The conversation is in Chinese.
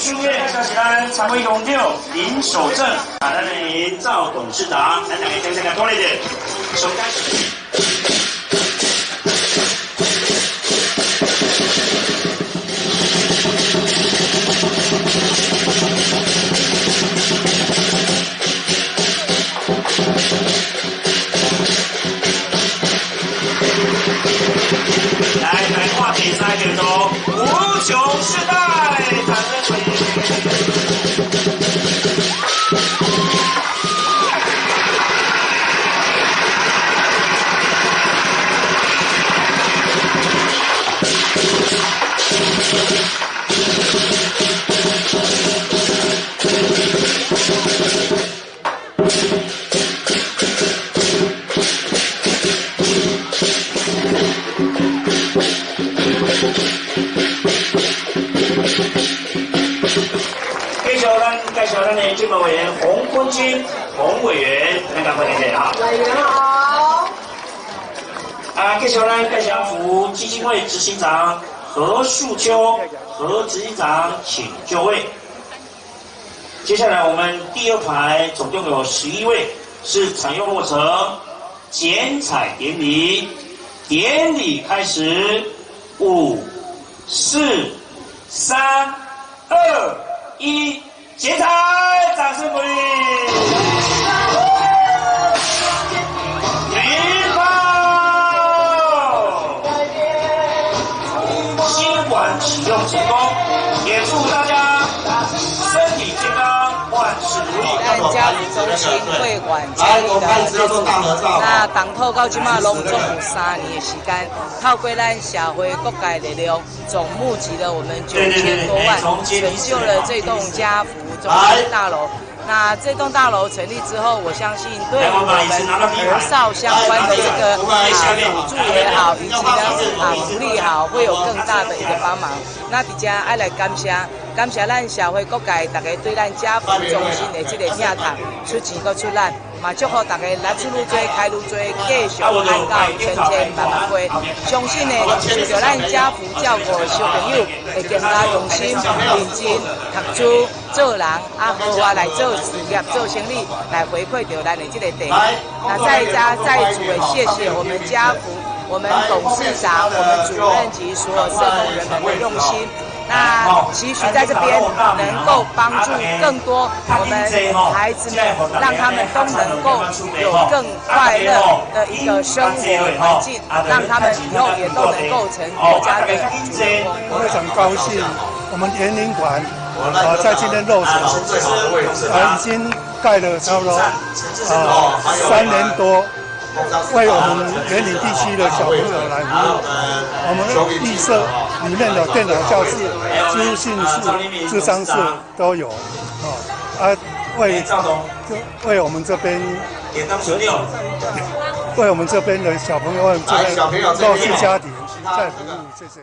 书院消息咱常委永六林守正，咱的赵董事长，咱大家讲讲多一点。首开始。 来话比赛这种无穷时代，掌声欢迎！介绍咱的经贸委员洪坤君洪委员，那个欢迎你啊！委员好。介绍咱盖祥福基金会执行长何树秋何执行长，请就位。接下来我们第二排总共有11位，是采用落成剪彩典礼，典礼开始，5、4、3、2、1。 剪彩，掌声鼓励！鸣炮！新馆启用成功，也祝大家身体健康，万事如意。咱家福中心会馆成立的日子，那当透到即马拢总有3年的时间，透过咱社会各界力量，总募集了我们9000多万，成就了这栋家福。 中心大楼，那这栋大楼成立之后，我相信对于我们儿少相关的这个补助也好，以及呢福利好，会有更大的一个帮忙。那伫遮爱来感谢咱社会各界大家对咱家福中心的这个疼痛出钱搁出力，嘛祝福大家来出愈多，开愈多，继续爱到千千万万倍。相信呢，随着咱家福照顾的小朋友会更加用心、认真读书。 做人好啊，来做事业、做生意，来回馈到咱的这个地域。那再次的谢谢我们家福、我们董事长、我们主任及所有社工人们的用心。那期许在这边能够帮助更多我们孩子们，让他们都能够有更快乐的一个生活环境，让他们以后也都能够成国家的主人公。我非常高兴，我们园林馆。 在今天落成，已经盖了差不多3年多，为我们园林地区的小朋友来服务。我们的艺社里面有电脑教室、资讯室、智商室都有，为我们这边为我们这边的小朋友、这边弱势家庭在服务，谢谢。